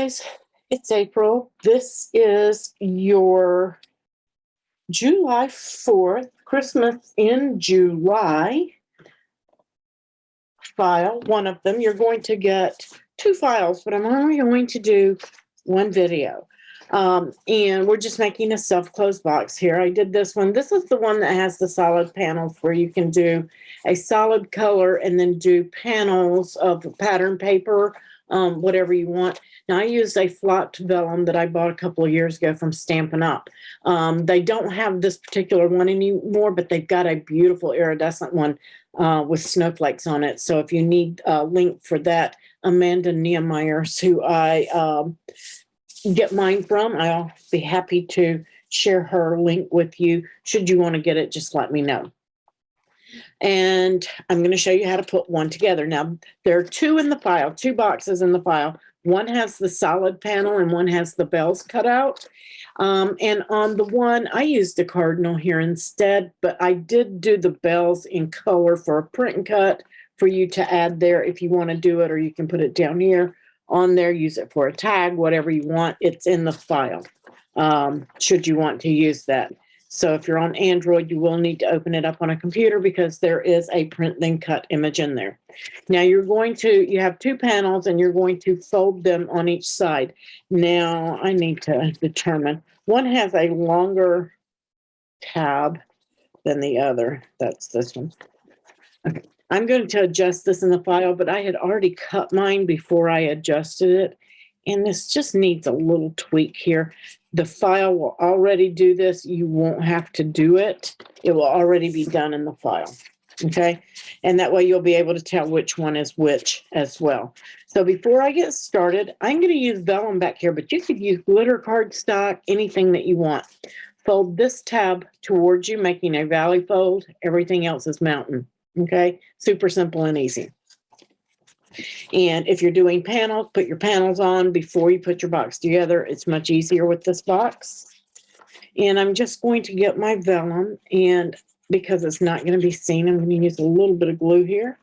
guys, it's April. This is your July 4th, Christmas in July file. One of them, you're going to get two files, but I'm only going to do one video. And we're just making a self-close box here. I did this one. This is the one that has the solid panels where you can do a solid color and then do panels of pattern paper, whatever you want. Now, I used a flocked vellum that I bought a couple of years ago from Stampin' Up. They don't have this particular one anymore, but they've got a beautiful iridescent one with snowflakes on it. So if you need a link for that, Amanda Nehemiah's, who I get mine from, I'll be happy to share her link with you. Should you want to get it, just let me know. And I'm going to show you how to put one together. Now, there are two in the file, two boxes in the file. One has the solid panel and one has the bells cut out. And on the one, I used a cardinal here instead, but I did do the bells in color for a print and cut for you to add there if you want to do it, or you can put it down here on there, use it for a tag, whatever you want. It's in the file, should you want to use that. So if you're on Android, you will need to open it up on a computer because there is a print then cut image in there. Now you have two panels and you're going to fold them on each side. Now I need to determine, one has a longer tab than the other. That's this one. Okay. I'm going to adjust this in the file, but I had already cut mine before I adjusted it. And this just needs a little tweak here. The file will already do this. You won't have to do it. It will already be done in the file. Okay. And that way you'll be able to tell which one is which as well. So before I get started, I'm going to use vellum back here, but you could use glitter cardstock, anything that you want. Fold this tab towards you, making a valley fold. Everything else is mountain. Okay. Super simple and easy. And if you're doing panels, put your panels on before you put your box together. It's much easier with this box. And I'm just going to get my vellum, and because it's not going to be seen, I'm going to use a little bit of glue here.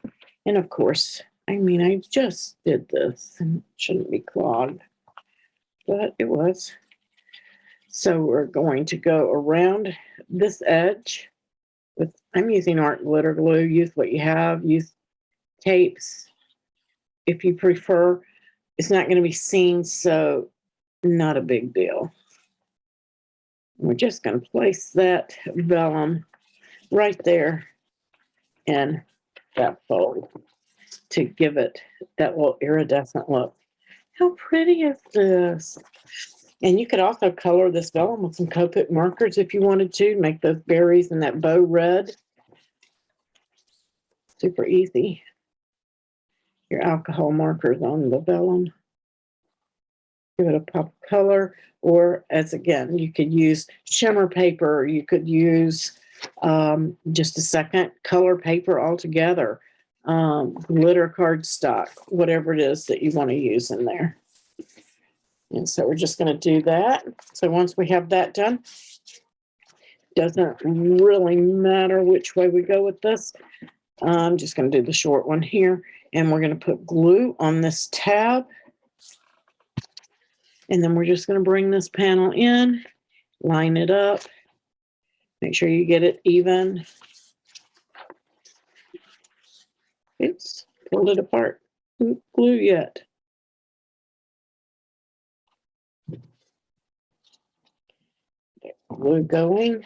And of course, I just did this and it shouldn't be clogged, but it was. So we're going to go around this edge with, I'm using art glitter glue. Use what you have, use tapes if you prefer. It's not going to be seen, so not a big deal. We're just going to place that vellum right there in that fold to give it that little iridescent look. How pretty is this? And you could also color this vellum with some Copic markers if you wanted to, make those berries and that bow red. Super easy. Your alcohol markers on the vellum. Give it a pop of color, or as again, you could use shimmer paper, you could use just a second color paper altogether, glitter cardstock, whatever it is that you want to use in there. And so we're just going to do that. So once we have that done, doesn't really matter which way we go with this. I'm just going to do the short one here, and we're going to put glue on this tab. And then we're just going to bring this panel in, line it up, make sure you get it even. Oops, pulled it apart. Glue yet. Glue going.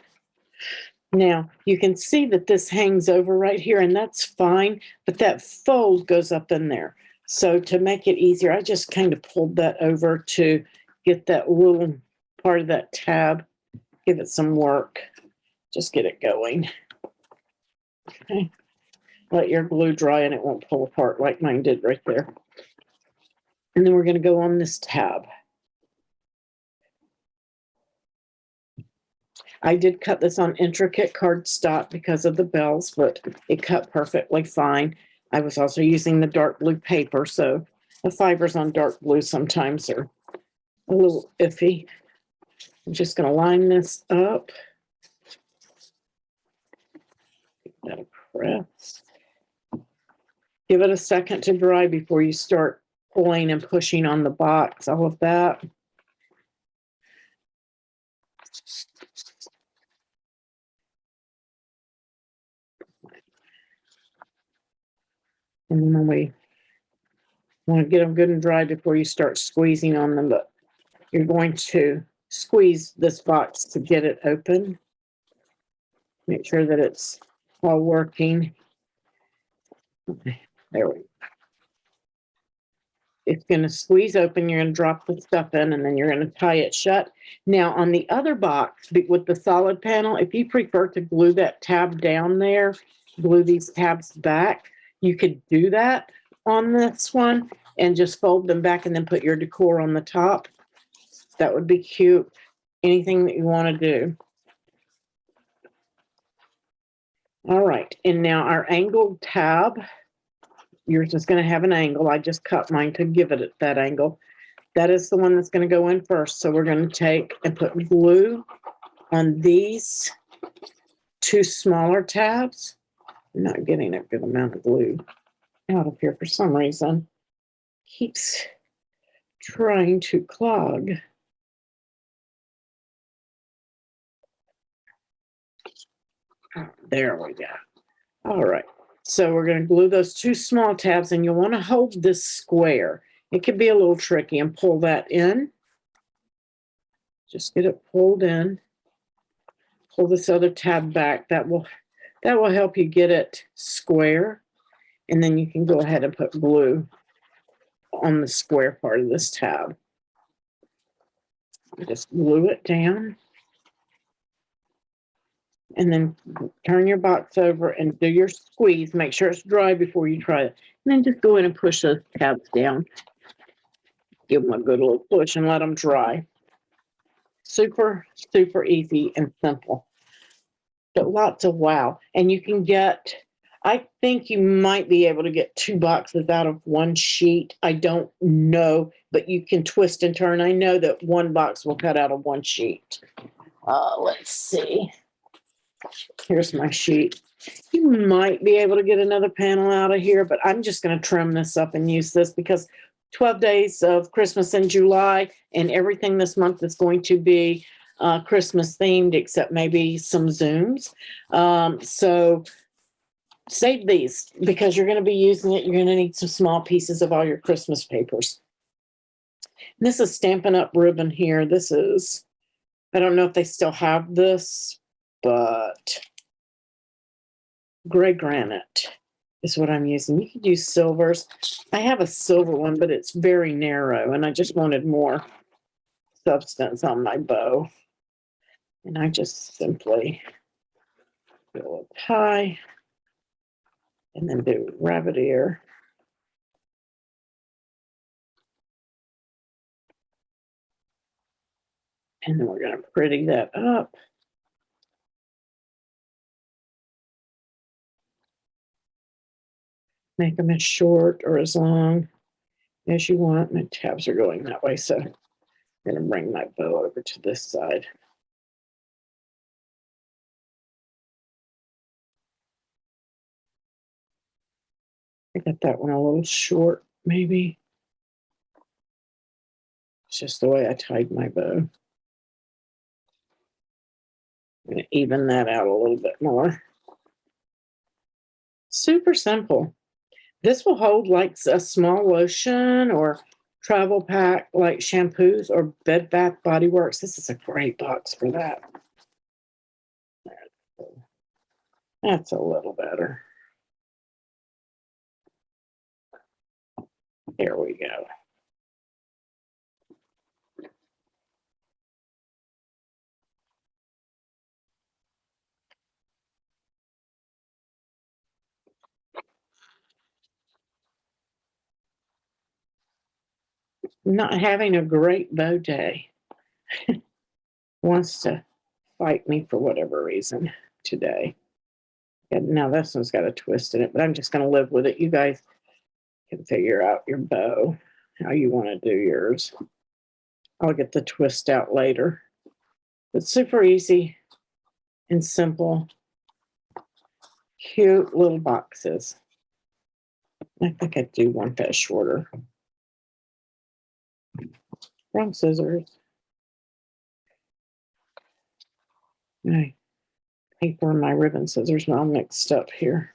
Now, you can see that this hangs over right here, and that's fine, but that fold goes up in there. So to make it easier, I just kind of pulled that over to get that little part of that tab, give it some work, just get it going. Okay. Let your glue dry and it won't pull apart like mine did right there. And then we're going to go on this tab. I did cut this on intricate cardstock because of the bells, but it cut perfectly fine. I was also using the dark blue paper, so the fibers on dark blue sometimes are a little iffy. I'm just going to line this up. Give that a press. Give it a second to dry before you start pulling and pushing on the box, all of that. And then we want to get them good and dry before you start squeezing on them, but you're going to squeeze this box to get it open. Make sure that it's all working. Okay, there we go. It's going to squeeze open. You're going to drop the stuff in, and then you're going to tie it shut. Now, on the other box with the solid panel, if you prefer to glue that tab down there, glue these tabs back, you could do that on this one and just fold them back and then put your decor on the top. That would be cute. Anything that you want to do. All right, and now our angled tab. Yours is going to have an angle. I just cut mine to give it that angle. That is the one that's going to go in first. So we're going to take and put glue on these two smaller tabs. I'm not getting a good amount of glue out of here for some reason. Keeps trying to clog. There we go. All right. So we're going to glue those two small tabs, and you'll want to hold this square. It can be a little tricky, and pull that in. Just get it pulled in. Pull this other tab back. That will help you get it square. And then you can go ahead and put glue on the square part of this tab. Just glue it down. And then turn your box over and do your squeeze. Make sure it's dry before you try it. And then just go in and push those tabs down. Give them a good little push and let them dry. Super, super easy and simple. But lots of wow. And you can get, I think you might be able to get 2 boxes out of one sheet. I don't know, but you can twist and turn. I know that 1 box will cut out of 1 sheet. Let's see. Here's my sheet. You might be able to get another panel out of here, but I'm just going to trim this up and use this because 12 days of Christmas in July, and everything this month is going to be Christmas themed, except maybe some Zooms. So save these because you're going to be using it. You're going to need some small pieces of all your Christmas papers. And this is Stampin' Up! Ribbon here. This is, I don't know if they still have this, but gray granite is what I'm using. You could use silvers. I have a silver one, but it's very narrow, and I just wanted more substance on my bow. And I just simply do a tie and then do rabbit ear. And then we're going to pretty that up. Make them as short or as long as you want. My tabs are going that way, so I'm going to bring my bow over to this side. I got that one a little short, maybe. It's just the way I tied my bow. I'm going to even that out a little bit more. Super simple. This will hold like a small lotion or travel pack like shampoos or Bed Bath Body Works. This is a great box for that. That's a little better. There we go. Not having a great bow day. Wants to fight me for whatever reason today. And now this one's got a twist in it, but I'm just going to live with it. You guys can figure out your bow, how you want to do yours. I'll get the twist out later. It's super easy and simple. Cute little boxes. I think I do want that shorter. Wrong scissors. My paper and my ribbon scissors are all mixed up here.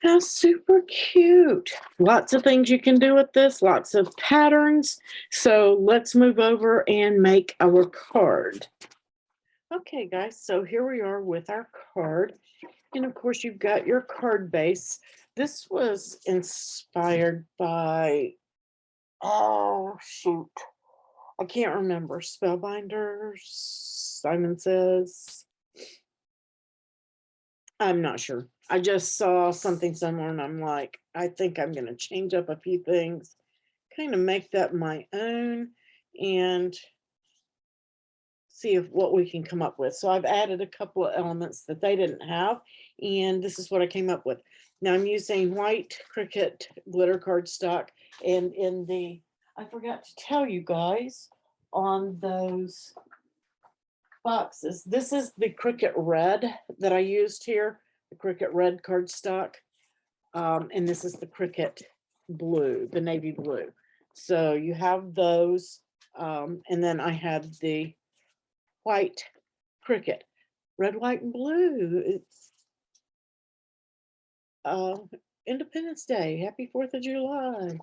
How super cute. Lots of things you can do with this, lots of patterns. So let's move over and make our card. Okay, guys, so here we are with our card. And of course, you've got your card base. This was inspired by, oh, shoot. I can't remember. Spellbinders, Simon Says. I'm not sure. I just saw something somewhere and I'm like, I think I'm going to change up a few things, kind of make that my own and see if what we can come up with. So I've added a couple of elements that they didn't have, and this is what I came up with. Now I'm using white Cricut glitter cardstock, and in the, I forgot to tell you guys on those boxes, this is the Cricut red that I used here, the Cricut red cardstock, and this is the Cricut blue, the navy blue. So you have those, and then I had the white Cricut, red, white, and blue. It's Independence Day. Happy 4th of July.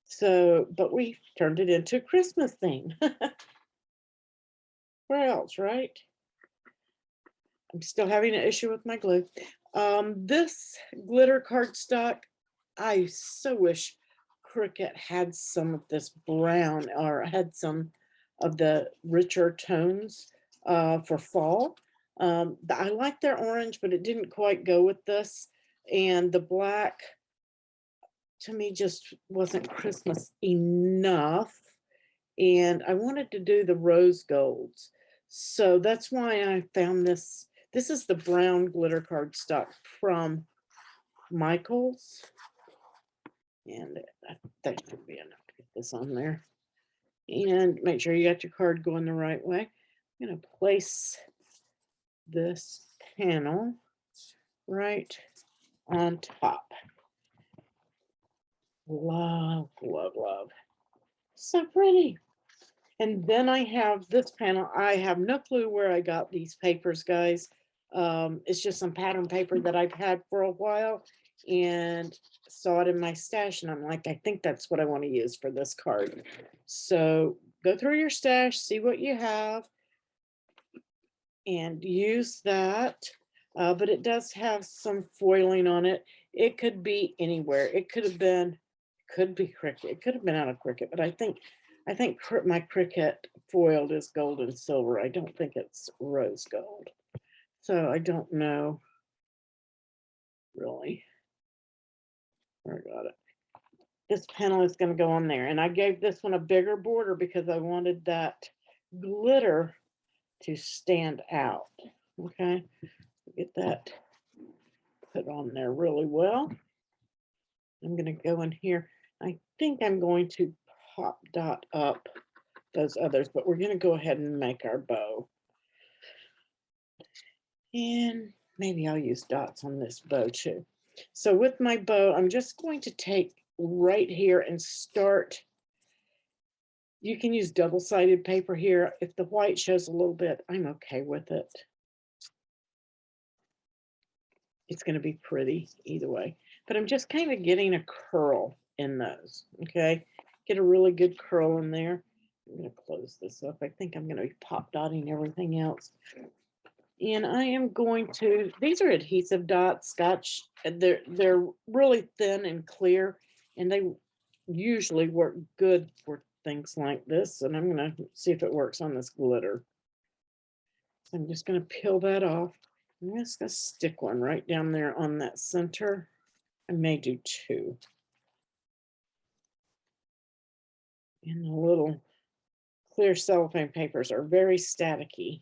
So, but we turned it into a Christmas theme. Where else, right? I'm still having an issue with my glue. This glitter cardstock, I so wish Cricut had some of this brown or had some of the richer tones for fall. I like their orange, but it didn't quite go with this. And the black, to me, just wasn't Christmas enough. And I wanted to do the rose golds. So that's why I found this. This is the brown glitter cardstock from Michael's. And that should be enough to get this on there. And make sure you got your card going the right way. I'm going to place this panel right on top. Love, love, love. So pretty. And then I have this panel. I have no clue where I got these papers, guys. It's just some pattern paper that I've had for a while and saw it in my stash. And I'm like, I think that's what I want to use for this card. So go through your stash, see what you have, and use that. But it does have some foiling on it. It could be anywhere. It could have been, could be Cricut. It could have been out of Cricut, but I think my Cricut foiled is gold and silver. I don't think it's rose gold. So I don't know really where I got it. This panel is going to go on there. And I gave this one a bigger border because I wanted that glitter to stand out. Okay, get that put on there really well. I'm going to go in here. I think I'm going to pop dot up those others, but we're going to go ahead and make our bow. And maybe I'll use dots on this bow too. So with my bow, I'm just going to take right here and start. You can use double-sided paper here. If the white shows a little bit, I'm okay with it. It's going to be pretty either way. But I'm just kind of getting a curl in those, okay? Get a really good curl in there. I'm going to close this up. I think I'm going to be pop dotting everything else. And I am going to, these are adhesive dots, Scotch. They're really thin and clear, and they usually work good for things like this. And I'm going to see if it works on this glitter. So I'm just going to peel that off. I'm just going to stick one right down there on that center. I may do two. And the little clear cellophane papers are very staticky.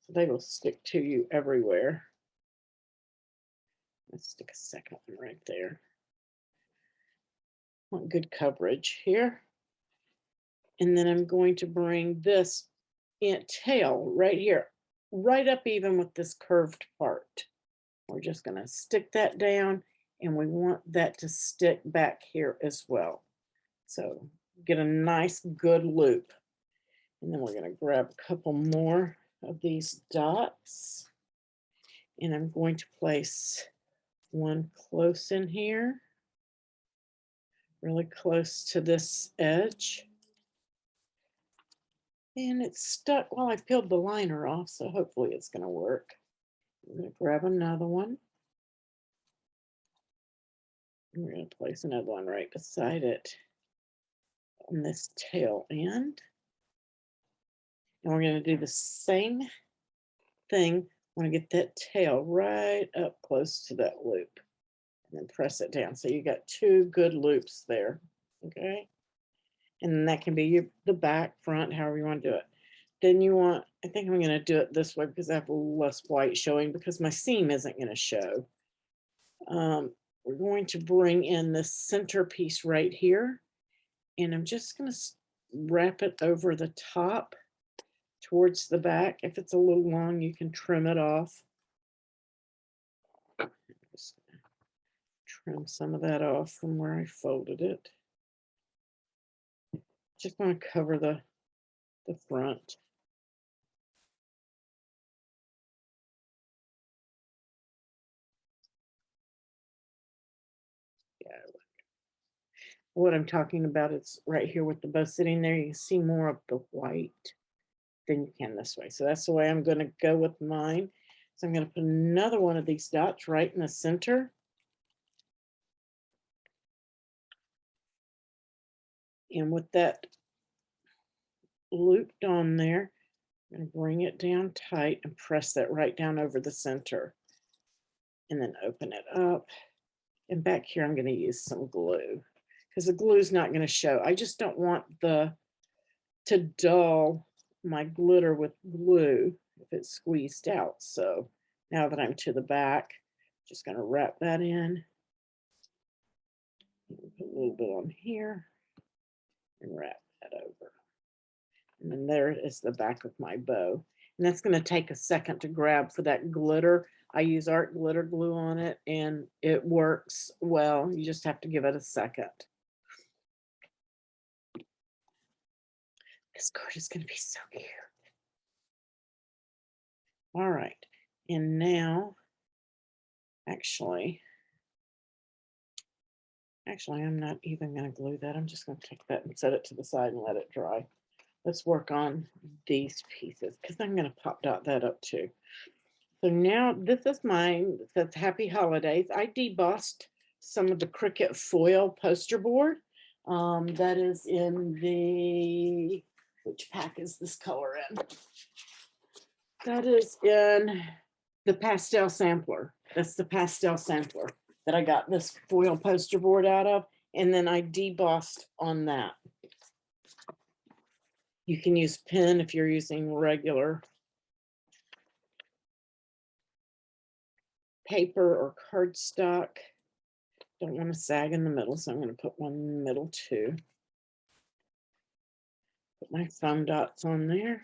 So they will stick to you everywhere. Let's stick a second one right there. Want good coverage here. And then I'm going to bring this tail right here, right up even with this curved part. We're just going to stick that down, and we want that to stick back here as well. So get a nice good loop. And then we're going to grab a couple more of these dots, and I'm going to place one close in here, really close to this edge. And it's stuck while I peeled the liner off, so hopefully it's going to work. I'm going to grab another one. We're going to place another one right beside it on this tail end. And we're going to do the same thing. I want to get that tail right up close to that loop and then press it down. So you got two good loops there. Okay. And that can be the back, front, however you want to do it. Then you want, I think I'm going to do it this way because I have less white showing because my seam isn't going to show. We're going to bring in the center piece right here, and I'm just going to wrap it over the top towards the back. If it's a little long, you can trim it off. Just trim some of that off from where I folded it. Just want to cover the front. Yeah. What I'm talking about is right here with the bow sitting there. You can see more of the white than you can this way. So that's the way I'm going to go with mine. So I'm going to put another one of these dots right in the center. And with that looped on there, I'm going to bring it down tight and press that right down over the center. And then open it up. And back here, I'm going to use some glue because the glue is not going to show. I just don't want to dull my glitter with glue if it's squeezed out. So now that I'm to the back, just going to wrap that in. Put a little bit on here and wrap that over. And then there is the back of my bow. And that's going to take a second to grab for that glitter. I use art glitter glue on it and it works well. You just have to give it a second. This card is going to be so cute. All right. And now, actually, I'm not even going to glue that. I'm just going to take that and set it to the side and let it dry. Let's work on these pieces because I'm going to pop dot that up too. So now this is mine. It says Happy Holidays. I debossed some of the Cricut foil poster board. That is in the, which pack is this color in? That is in the pastel sampler. That's the pastel sampler that I got this foil poster board out of. And then I debossed on that. You can use pen if you're using regular paper or cardstock. Don't want to sag in the middle, so I'm going to put one in the middle too. Put my thumb dots on there.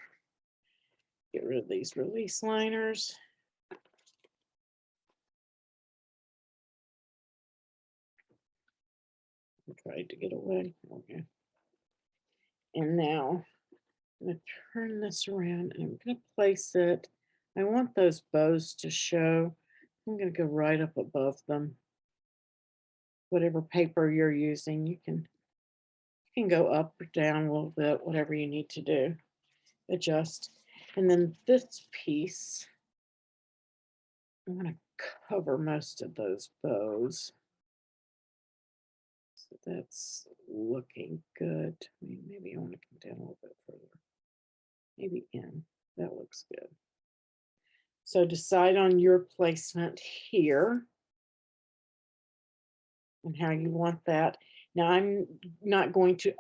Get rid of these release liners. I tried to get away. Okay. And now I'm going to turn this around and I'm going to place it. I want those bows to show. I'm going to go right up above them. Whatever paper you're using, you can go up or down a little bit, whatever you need to do. Adjust. And then this piece, I'm going to cover most of those bows. So that's looking good. Maybe I want to come down a little bit further. Maybe in. That looks good. So decide on your placement here and how you want that. Now I'm not going to,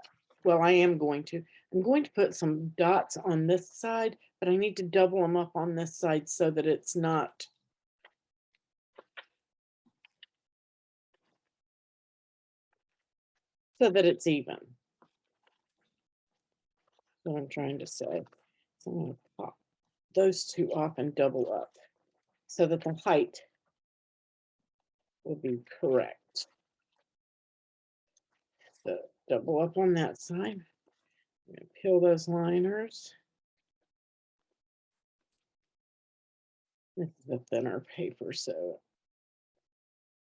well, I am going to. I'm going to put some dots on this side, but I need to double them up on this side so that it's not so that it's even. what I'm trying to say. So I'm going to pop those two off and double up so that the height will be correct. So double up on that side. I'm going to peel those liners. This is a thinner paper, so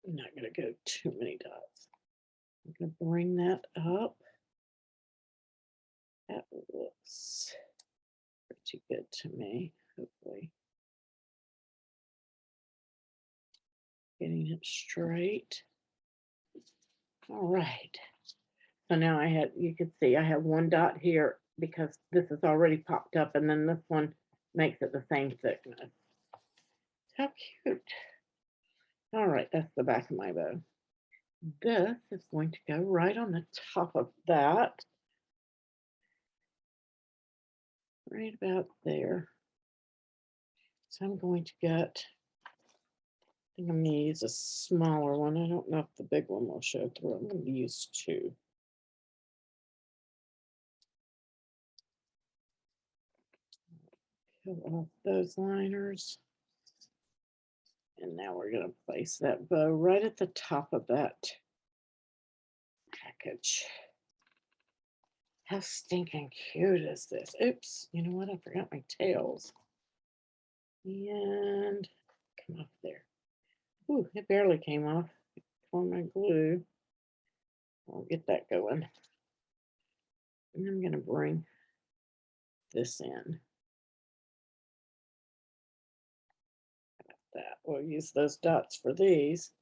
I'm not going to go too many dots. I'm going to bring that up. That looks pretty good to me, hopefully. Getting it straight. All right. So now I have, you can see I have one dot here because this is already popped up, and then this one makes it the same thickness. How cute. All right, that's the back of my bow. This is going to go right on the top of that. Right about there. So I'm going to get, I think I'm going to use a smaller one. I don't know if the big one will show through. I'm going to use two. Peel off those liners. And now we're going to place that bow right at the top of that package. How stinking cute is this? Oops, you know what? I forgot my tails. And come off there. Ooh, it barely came off for my glue. I'll get that going. And I'm going to bring this in. That we'll use those dots for these.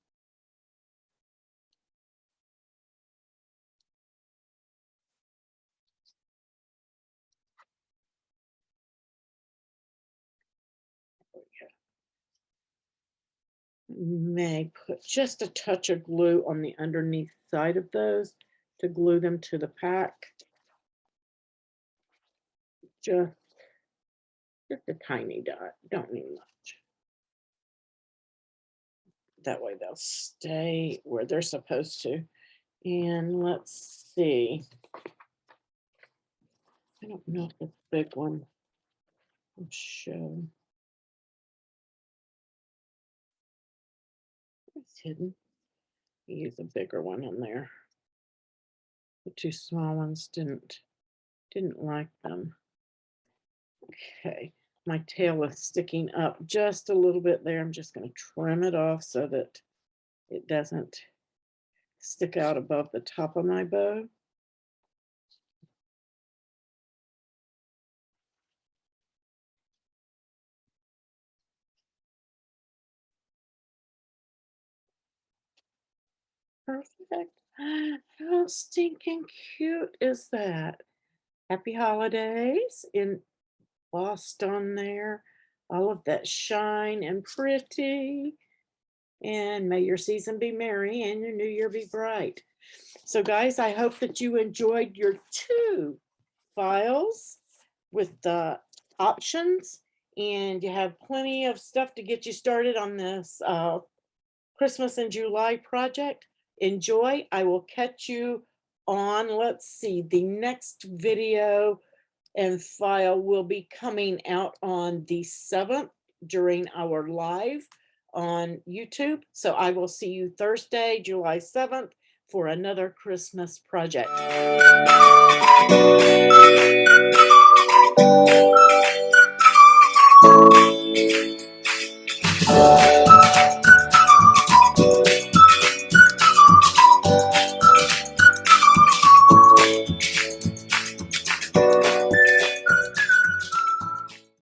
May put just a touch of glue on the underneath side of those to glue them to the pack. Just a tiny dot, don't need much. That way they'll stay where they're supposed to. And let's see. I don't know if this big one will show. It's hidden. Use a bigger one in there. The two small ones didn't like them. Okay, my tail is sticking up just a little bit there. I'm just going to trim it off so that it doesn't stick out above the top of my bow. Perfect. How stinking cute is that? Happy holidays embossed on there. All of that shine and pretty. And may your season be merry and your new year be bright. So guys, I hope that you enjoyed your 2 files with the options, and you have plenty of stuff to get you started on this Christmas in July project. Enjoy. I will catch you on, let's see, the next video and file will be coming out on the 7th during our live on YouTube. So I will see you Thursday, July 7th for another Christmas project.